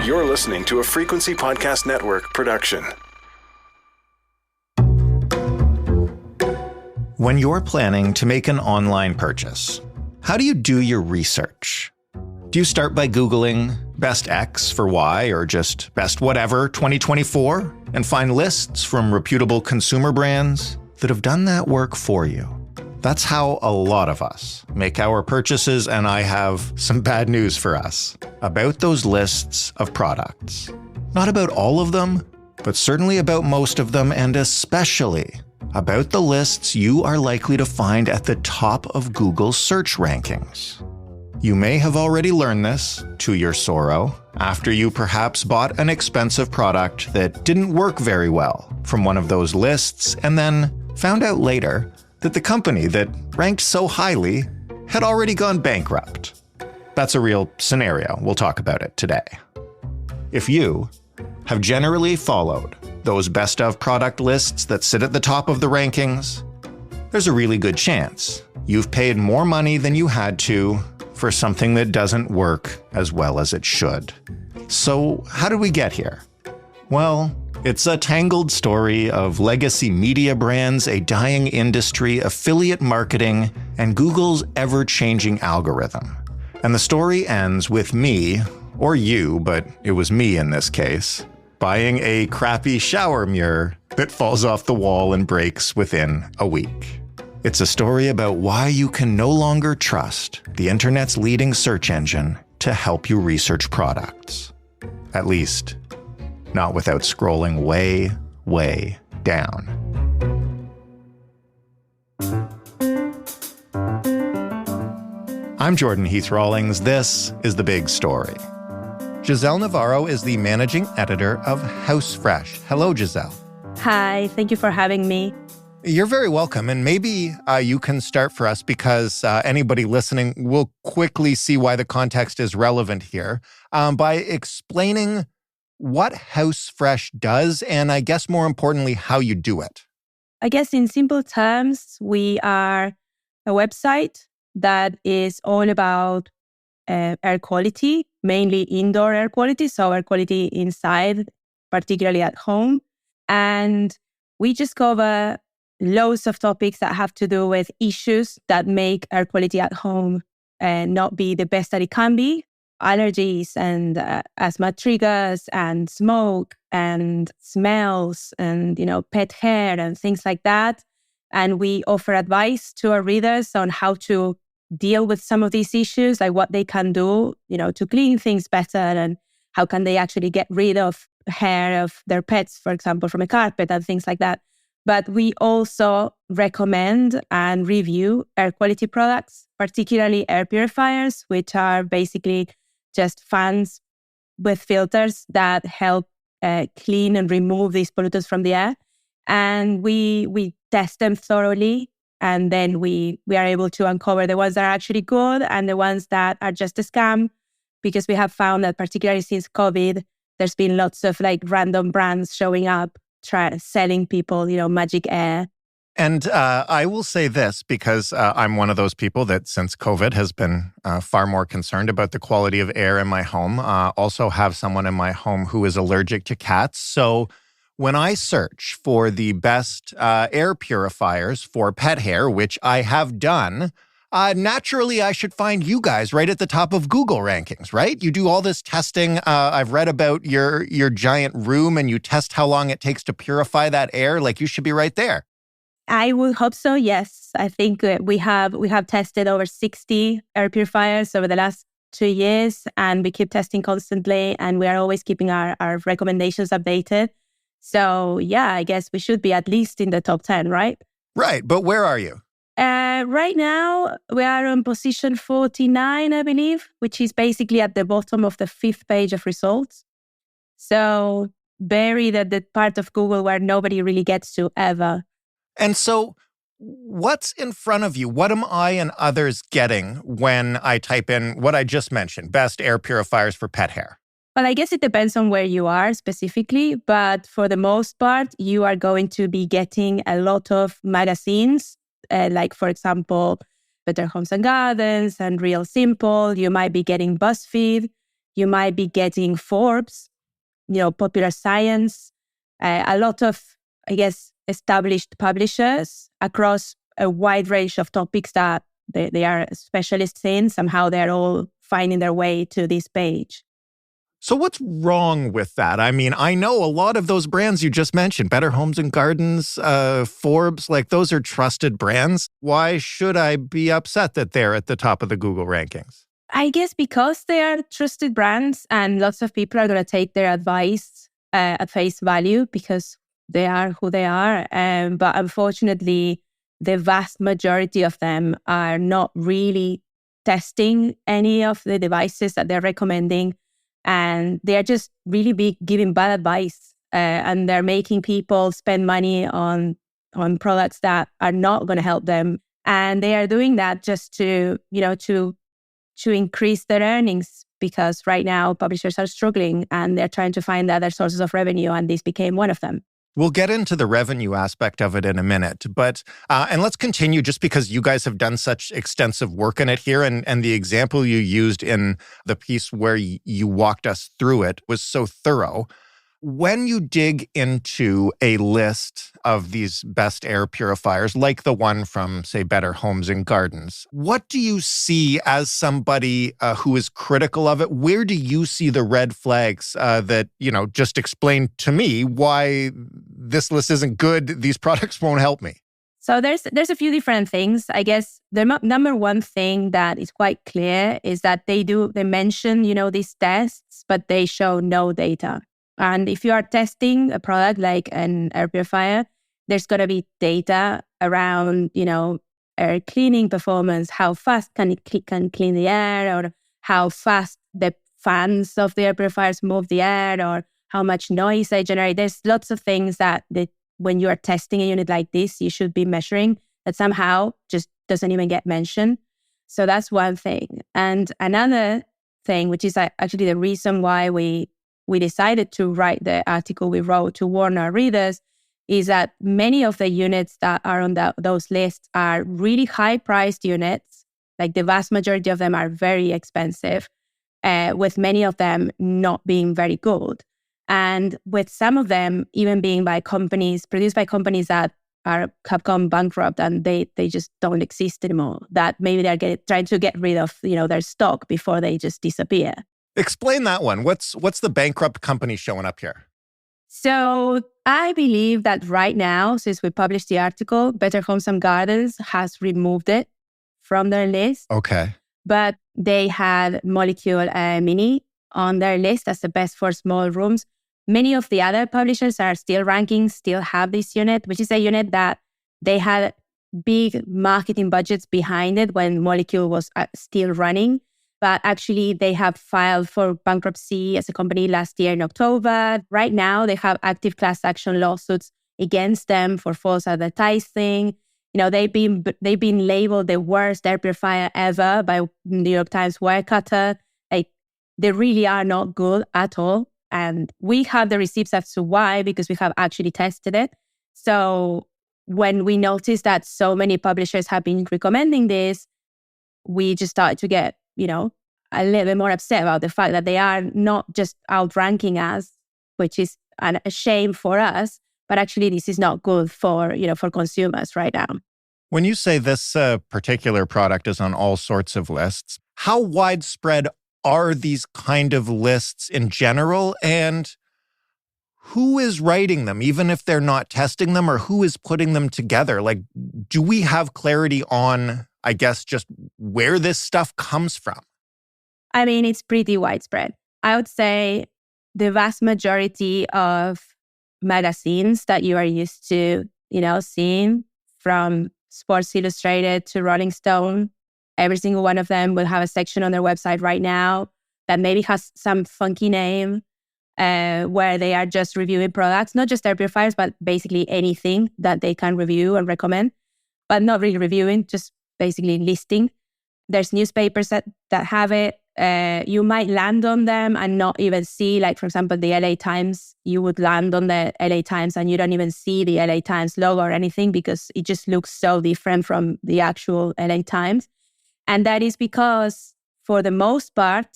You're listening to a Frequency Podcast Network production. When you're planning to make an online purchase, how do you do your research? Do you start by Googling best X for Y or just best whatever 2024 and find lists from reputable consumer brands that have done that work for you? That's how a lot of us make our purchases, and I have some bad news for us about those lists of products. Not about all of them, but certainly about most of them, and especially about the lists you are likely to find at the top of Google's search rankings. You may have already learned this, to your sorrow, after you perhaps bought an expensive product that didn't work very well from one of those lists, and then found out later that the company that ranked so highly had already gone bankrupt. That's a real scenario. We'll talk about it today. If you have generally followed those best of product lists that sit at the top of the rankings, there's a really good chance you've paid more money than you had to for something that doesn't work as well as it should. So how did we get here? Well, it's a tangled story of legacy media brands, a dying industry, affiliate marketing, and Google's ever-changing algorithm. And the story ends with me, or you, but it was me in this case, buying a crappy shower mirror that falls off the wall and breaks within a week. It's a story about why you can no longer trust the internet's leading search engine to help you research products. At least, not without scrolling way, way down. I'm Jordan Heath Rawlings. This is The Big Story. Gisele Navarro is the managing editor of HouseFresh. Hello, Gisele. Hi, thank you for having me. You're very welcome. And maybe you can start for us because anybody listening will quickly see why the context is relevant here by explaining what HouseFresh does, and I guess more importantly, how you do it. I guess in simple terms, we are a website that is all about air quality, mainly indoor air quality, so air quality inside, particularly at home. And we just cover loads of topics that have to do with issues that make air quality at home not be the best that it can be. Allergies and asthma triggers and smoke and smells and, pet hair and things like that. And we offer advice to our readers on how to deal with some of these issues, like what they can do, to clean things better and how can they actually get rid of hair of their pets, for example, from a carpet and things like that. But we also recommend and review air quality products, particularly air purifiers, which are basically just fans with filters that help clean and remove these pollutants from the air. And we test them thoroughly. And then we are able to uncover the ones that are actually good and the ones that are just a scam, because we have found that particularly since COVID, there's been lots of random brands showing up, selling people, magic air. And I will say this because I'm one of those people that since COVID has been far more concerned about the quality of air in my home. Also have someone in my home who is allergic to cats. So when I search for the best air purifiers for pet hair, which I have done, naturally I should find you guys right at the top of Google rankings, right? You do all this testing. I've read about your giant room and you test how long it takes to purify that air. You should be right there. I would hope so, yes. I think we have tested over 60 air purifiers over the last 2 years, and we keep testing constantly, and we are always keeping our recommendations updated. So, yeah, I guess we should be at least in the top 10, right? Right, but where are you? Right now, we are on position 49, I believe, which is basically at the bottom of the 5th page of results. So, buried at the part of Google where nobody really gets to ever. And so what's in front of you? What am I and others getting when I type in what I just mentioned, best air purifiers for pet hair? Well, I guess it depends on where you are specifically, but for the most part, you are going to be getting a lot of magazines, like, for example, Better Homes and Gardens and Real Simple. You might be getting BuzzFeed. you might be getting Forbes, Popular Science, a lot of, I guess, established publishers across a wide range of topics that they are specialists in. Somehow they're all finding their way to this page. So what's wrong with that? I mean, I know a lot of those brands you just mentioned, Better Homes and Gardens, Forbes, like those are trusted brands. Why should I be upset that they're at the top of the Google rankings? I guess because they are trusted brands and lots of people are going to take their advice at face value because they are who they are. But unfortunately, the vast majority of them are not really testing any of the devices that they're recommending. And they're just really giving bad advice. And they're making people spend money on products that are not going to help them. And they are doing that just to increase their earnings, because right now publishers are struggling and they're trying to find other sources of revenue, and this became one of them. We'll get into the revenue aspect of it in a minute, but and let's continue just because you guys have done such extensive work in it here, and the example you used in the piece where you walked us through it was so thorough. When you dig into a list of these best air purifiers, like the one from, say, Better Homes and Gardens, what do you see as somebody who is critical of it? Where do you see the red flags that, just explain to me why this list isn't good, these products won't help me? So there's a few different things. I guess the number one thing that is quite clear is that they mention, these tests, but they show no data. And if you are testing a product like an air purifier, there's going to be data around, air cleaning performance, how fast can it can clean the air, or how fast the fans of the air purifiers move the air, or how much noise they generate. There's lots of things that when you are testing a unit like this, you should be measuring that somehow just doesn't even get mentioned. So that's one thing. And another thing, which is actually the reason why we decided to write the article we wrote to warn our readers, is that many of the units that are on those lists are really high-priced units. Like the vast majority of them are very expensive, with many of them not being very good. And with some of them even being produced by companies that have gone bankrupt and they just don't exist anymore, that maybe they're trying to get rid of their stock before they just disappear. Explain that one. What's the bankrupt company showing up here? So I believe that right now, since we published the article, Better Homes and Gardens has removed it from their list. Okay. But they had Molecule Mini on their list as the best for small rooms. Many of the other publishers are still have this unit, which is a unit that they had big marketing budgets behind it when Molecule was still running. But actually, they have filed for bankruptcy as a company last year in October. Right now, they have active class action lawsuits against them for false advertising. They've been labeled the worst air purifier ever by New York Times Wirecutter. They really are not good at all. And we have the receipts as to why, because we have actually tested it. So when we noticed that so many publishers have been recommending this, we just started to get a little bit more upset about the fact that they are not just outranking us, which is a shame for us, but actually this is not good for consumers right now. When you say this particular product is on all sorts of lists, how widespread are these kind of lists in general, and who is writing them, even if they're not testing them, or who is putting them together? Like, do we have clarity on, I guess, just where this stuff comes from? I mean, it's pretty widespread. I would say the vast majority of magazines that you are used to, seeing, from Sports Illustrated to Rolling Stone, every single one of them will have a section on their website right now that maybe has some funky name where they are just reviewing products, not just air purifiers, but basically anything that they can review and recommend, but not really reviewing, just basically listing. There's newspapers that have it. You might land on them and not even see, like, for example, the LA Times. You would land on the LA Times and you don't even see the LA Times logo or anything because it just looks so different from the actual LA Times. And that is because, for the most part,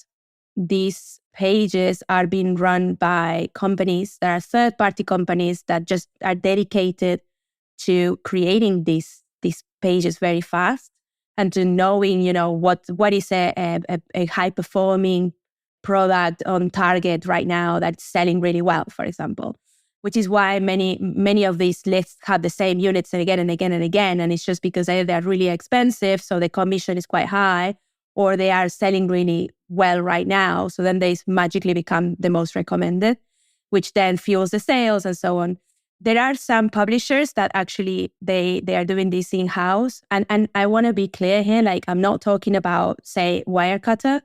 these pages are being run by companies that are third-party companies that just are dedicated to creating these pages very fast and to knowing, what is a high-performing product on target right now that's selling really well, for example. Which is why many of these lists have the same units again and again and again. And it's just because they're really expensive, so the commission is quite high, or they are selling really well right now. So then they magically become the most recommended, which then fuels the sales and so on. There are some publishers that actually they are doing this in-house. And I want to be clear here, like I'm not talking about, say, Wirecutter,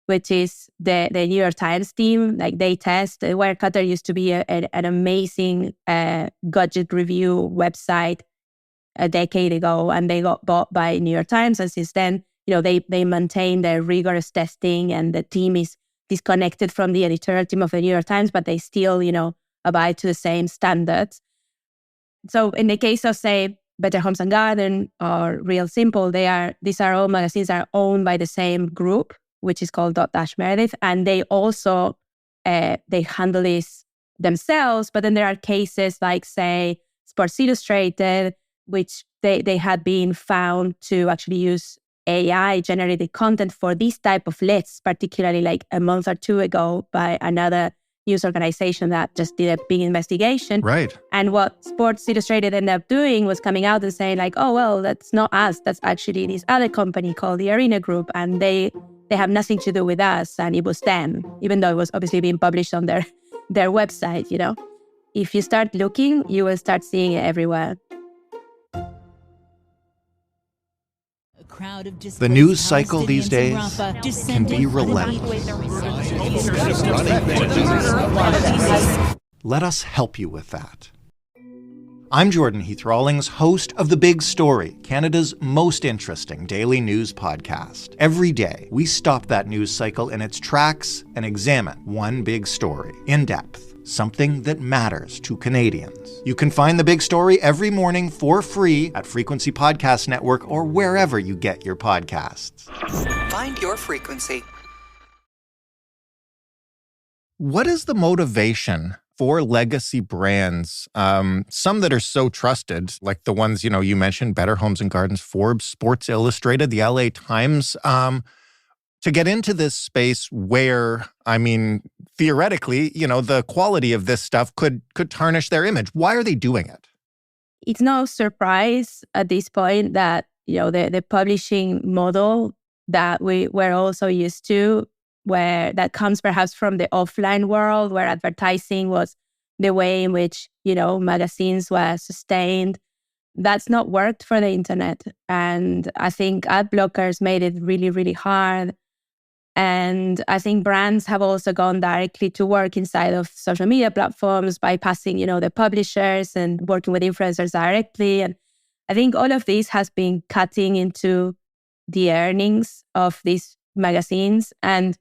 which is the New York Times team. Like they test. Wirecutter used to be an amazing gadget review website a decade ago, and they got bought by New York Times. And since then, they maintain their rigorous testing, and the team is disconnected from the editorial team of the New York Times, but they still, abide to the same standards. So in the case of, say, Better Homes and Garden or Real Simple, these are all magazines that are owned by the same group, which is called Dotdash Meredith, and they also they handle this themselves. But then there are cases like, say, Sports Illustrated, which they had been found to actually use AI-generated content for this type of lists, particularly like a month or two ago by another news organization that just did a big investigation. Right. And what Sports Illustrated ended up doing was coming out and saying like, oh, well, that's not us. That's actually this other company called the Arena Group, and they have nothing to do with us, and it was them, even though it was obviously being published on their website, If you start looking, you will start seeing it everywhere. The news cycle these days can be relentless. Let us help you with that. I'm Jordan Heath Rawlings, host of The Big Story, Canada's most interesting daily news podcast. Every day, we stop that news cycle in its tracks and examine one big story in depth, something that matters to Canadians. You can find The Big Story every morning for free at Frequency Podcast Network or wherever you get your podcasts. Find your frequency. What is the motivation for legacy brands, some that are so trusted, like the ones, you mentioned, Better Homes and Gardens, Forbes, Sports Illustrated, the LA Times, to get into this space where, theoretically, the quality of this stuff could tarnish their image? Why are they doing it? It's no surprise at this point that, the publishing model that we're also used to, where that comes perhaps from the offline world, where advertising was the way in which, magazines were sustained. That's not worked for the internet. And I think ad blockers made it really, really hard. And I think brands have also gone directly to work inside of social media platforms, bypassing, the publishers and working with influencers directly. And I think all of this has been cutting into the earnings of these magazines. And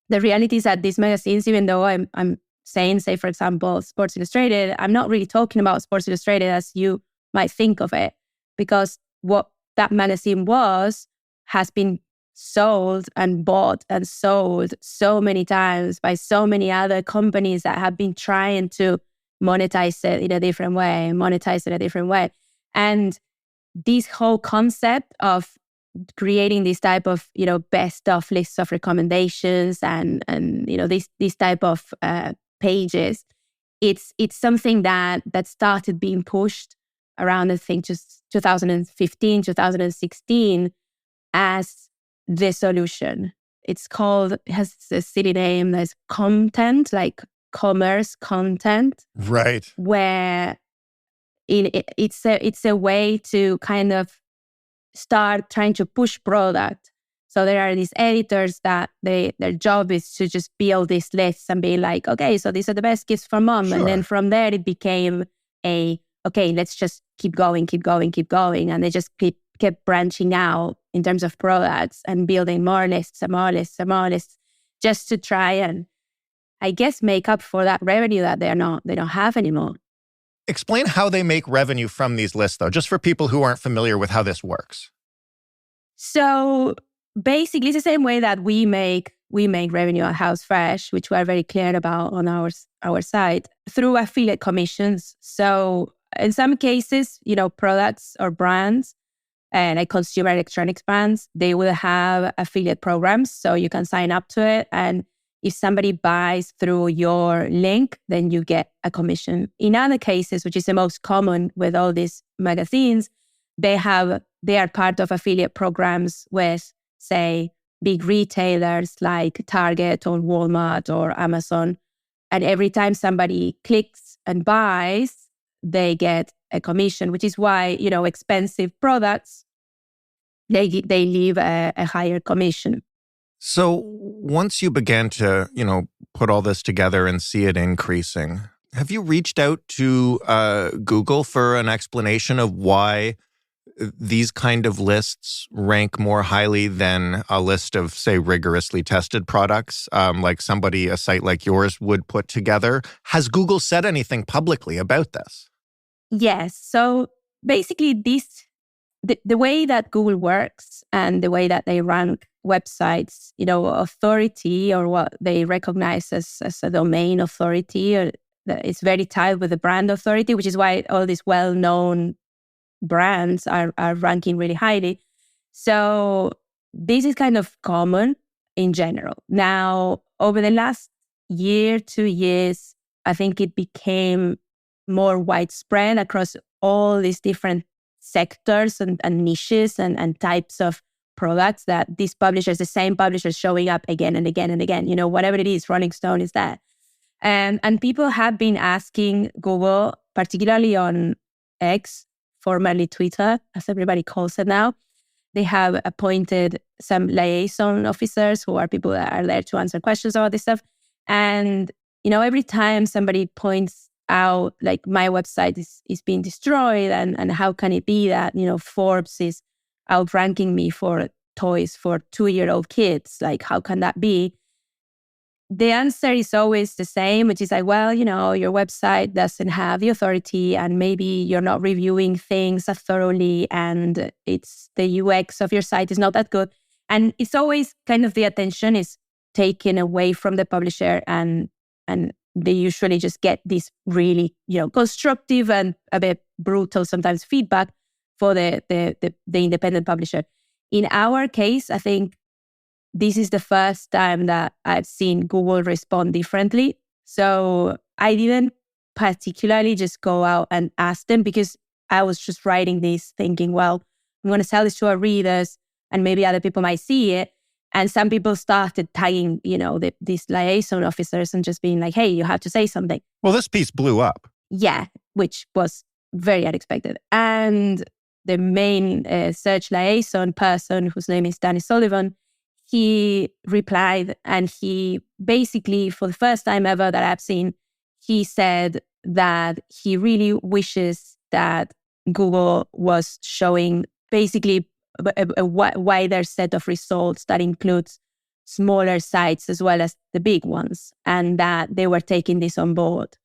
the reality is that these magazines, even though I'm saying, say, for example, Sports Illustrated, I'm not really talking about Sports Illustrated as you might think of it, because what that magazine has been sold and bought and sold so many times by so many other companies that have been trying to monetize it in a different way. And this whole concept of creating this type of, best of lists of recommendations and this type of pages, it's something that started being pushed around, I think, just 2015, 2016 as the solution. It has a silly name, there's content, like commerce content. Right. Where it's a way to kind of start trying to push product. So there are these editors that their job is to just build these lists and be like, okay, so these are the best gifts for mom. Sure. And then from there it became okay, let's just keep going. And they just kept branching out in terms of products and building more lists just to try and, I guess, make up for that revenue that they don't have anymore. Explain how they make revenue from these lists, though, just for people who aren't familiar with how this works. So basically, it's the same way that we make we make revenue at HouseFresh, which we're very clear about on our site, through affiliate commissions. So in some cases, products or brands and like consumer electronics brands, they will have affiliate programs. So you can sign up to it. And if somebody buys through your link, then you get a commission. In other cases, which is the most common with all these magazines, they are part of affiliate programs with, say, big retailers like Target or Walmart or Amazon. And every time somebody clicks and buys, they get a commission, which is why, expensive products, they leave a higher commission. So once you began to, put all this together and see it increasing, have you reached out to Google for an explanation of why these kind of lists rank more highly than a list of, say, rigorously tested products, like a site like yours would put together? Has Google said anything publicly about this? Yes. So basically the way that Google works and the way that they rank websites, authority, or what they recognize as a domain authority, it's very tied with the brand authority, which is why all these well-known brands are ranking really highly. So this is kind of common in general. Now, over the last 2 years, I think it became more widespread across all these different sectors and niches and types of products that these publishers, the same publishers showing up again and again and again, whatever it is, Rolling Stone is that. And people have been asking Google, particularly on X, formerly Twitter, as everybody calls it now. They have appointed some liaison officers who are people that are there to answer questions about this stuff. And, every time somebody points out, like, my website is being destroyed and how can it be that, Forbes is outranking me for toys for 2-year-old kids? Like, how can that be? The answer is always the same, which is like, well, your website doesn't have the authority and maybe you're not reviewing things as thoroughly and it's the UX of your site is not that good. And it's always kind of the attention is taken away from the publisher and they usually just get this really, constructive and a bit brutal sometimes feedback for the independent publisher. In our case, I think this is the first time that I've seen Google respond differently. So I didn't particularly just go out and ask them because I was just writing this thinking, well, I'm going to sell this to our readers and maybe other people might see it. And some people started tagging, these liaison officers and just being like, hey, you have to say something. Well, this piece blew up. Yeah, which was very unexpected. And the main search liaison person, whose name is Danny Sullivan, he replied and he basically, for the first time ever that I've seen, he said that he really wishes that Google was showing basically a wider set of results that includes smaller sites as well as the big ones, and that they were taking this on board,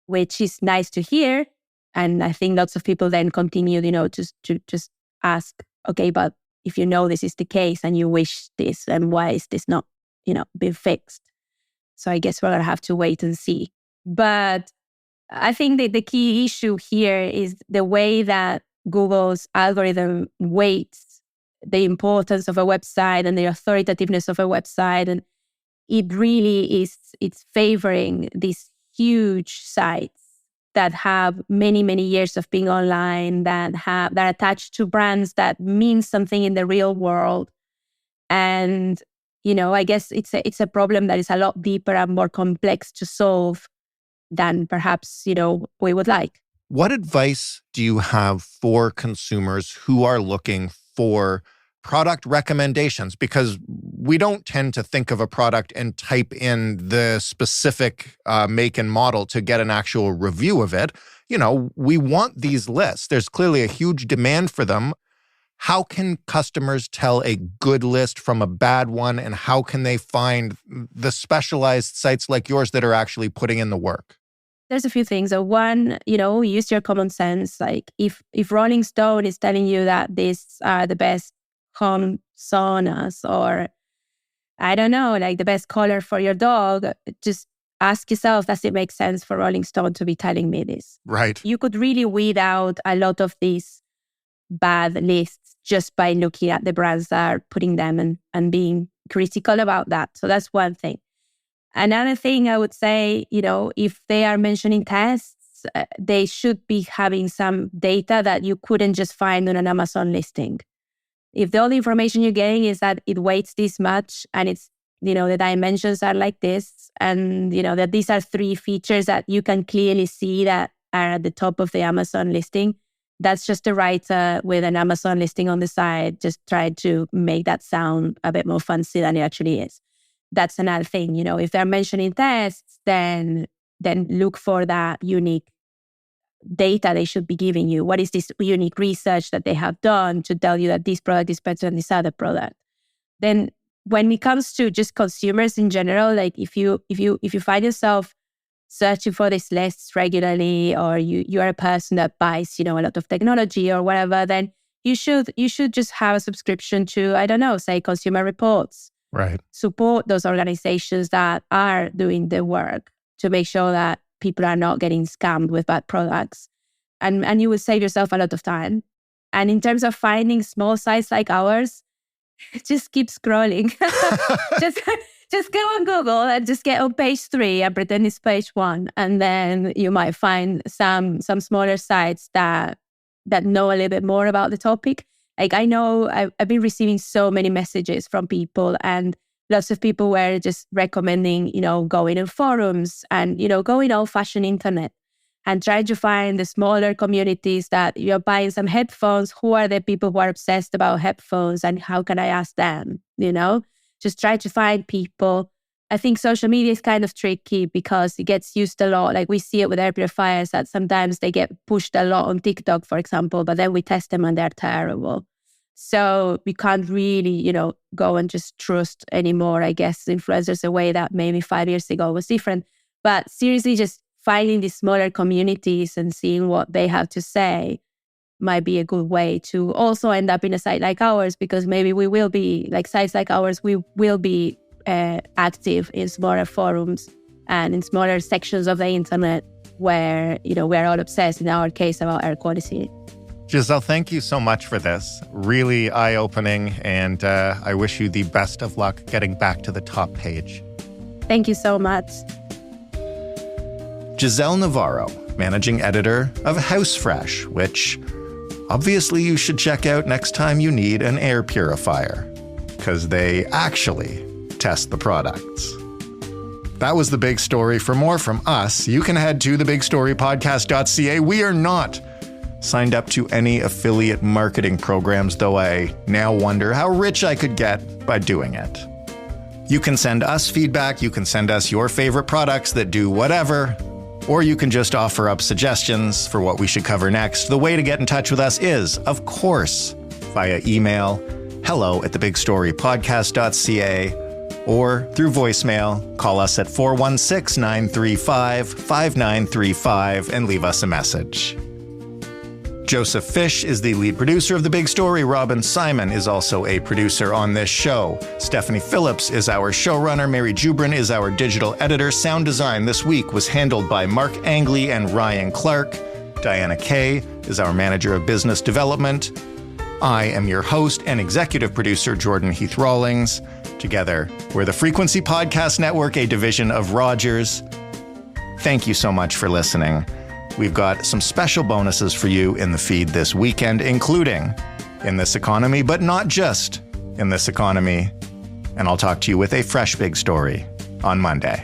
which is nice to hear. And I think lots of people then continued, to just ask, okay, but if this is the case and you wish this, and why is this not, been fixed? So I guess we're going to have to wait and see. But I think that the key issue here is the way that Google's algorithm weights the importance of a website and the authoritativeness of a website. And it really it's favoring these huge sites that have many, many years of being online, that are attached to brands that mean something in the real world. And, I guess it's a problem that is a lot deeper and more complex to solve than perhaps, we would like. What advice do you have for consumers who are looking for product recommendations? Because we don't tend to think of a product and type in the specific make and model to get an actual review of it. We want these lists. There's clearly a huge demand for them. How can customers tell a good list from a bad one? And how can they find the specialized sites like yours that are actually putting in the work? There's a few things. So one, use your common sense. Like if Rolling Stone is telling you that these are the best home saunas, or I don't know, like the best color for your dog, just ask yourself, does it make sense for Rolling Stone to be telling me this? Right. You could really weed out a lot of these bad lists just by looking at the brands that are putting them and being critical about that. So that's one thing. Another thing I would say, if they are mentioning tests, they should be having some data that you couldn't just find on an Amazon listing. If the only information you're getting is that it weighs this much and it's, the dimensions are like this, and, that these are 3 features that you can clearly see that are at the top of the Amazon listing, that's just a writer with an Amazon listing on the side, just try to make that sound a bit more fancy than it actually is. That's another thing, if they're mentioning tests, then look for that unique data they should be giving you. What is this unique research that they have done to tell you that this product is better than this other product? Then when it comes to just consumers in general, like if you find yourself searching for these lists regularly, or you are a person that buys, a lot of technology or whatever, then you should just have a subscription to, I don't know, say Consumer Reports. Right. Support those organizations that are doing the work to make sure that people are not getting scammed with bad products. And you will save yourself a lot of time. And in terms of finding small sites like ours, just keep scrolling. just go on Google and just get on page 3 and pretend it's page 1. And then you might find some smaller sites that know a little bit more about the topic. Like I know I've been receiving so many messages from people, and lots of people were just recommending, going in forums and, going old-fashioned internet and trying to find the smaller communities that you're buying some headphones. Who are the people who are obsessed about headphones and how can I ask them, Just try to find people. I think social media is kind of tricky because it gets used a lot. Like we see it with air purifiers that sometimes they get pushed a lot on TikTok, for example, but then we test them and they're terrible. So we can't really, go and just trust anymore, I guess, influencers, a way that maybe 5 years ago was different. But seriously, just finding these smaller communities and seeing what they have to say might be a good way to also end up in a site like ours, because maybe we will be, like sites like ours, we will be active in smaller forums and in smaller sections of the internet where, we're all obsessed, in our case, about air quality. Gisele, thank you so much for this. Really eye-opening, and I wish you the best of luck getting back to the top page. Thank you so much. Gisele Navarro, managing editor of HouseFresh, which obviously you should check out next time you need an air purifier, because they actually test the products. That was The Big Story. For more from us, you can head to thebigstorypodcast.ca. We are not signed up to any affiliate marketing programs, though I now wonder how rich I could get by doing it. You can send us feedback, you can send us your favorite products that do whatever, or you can just offer up suggestions for what we should cover next. The way to get in touch with us is, of course, via email, hello@thebigstorypodcast.ca, or through voicemail. Call us at 416-935-5935 and leave us a message. Joseph Fish is the lead producer of The Big Story. Robin Simon is also a producer on this show. Stephanie Phillips is our showrunner. Mary Jubrin is our digital editor. Sound design this week was handled by Mark Angley and Ryan Clark. Diana Kay is our manager of business development. I am your host and executive producer, Jordan Heath Rawlings. Together, we're the Frequency Podcast Network, a division of Rogers. Thank you so much for listening. We've got some special bonuses for you in the feed this weekend, including In This Economy, but not just In This Economy. And I'll talk to you with a fresh big story on Monday.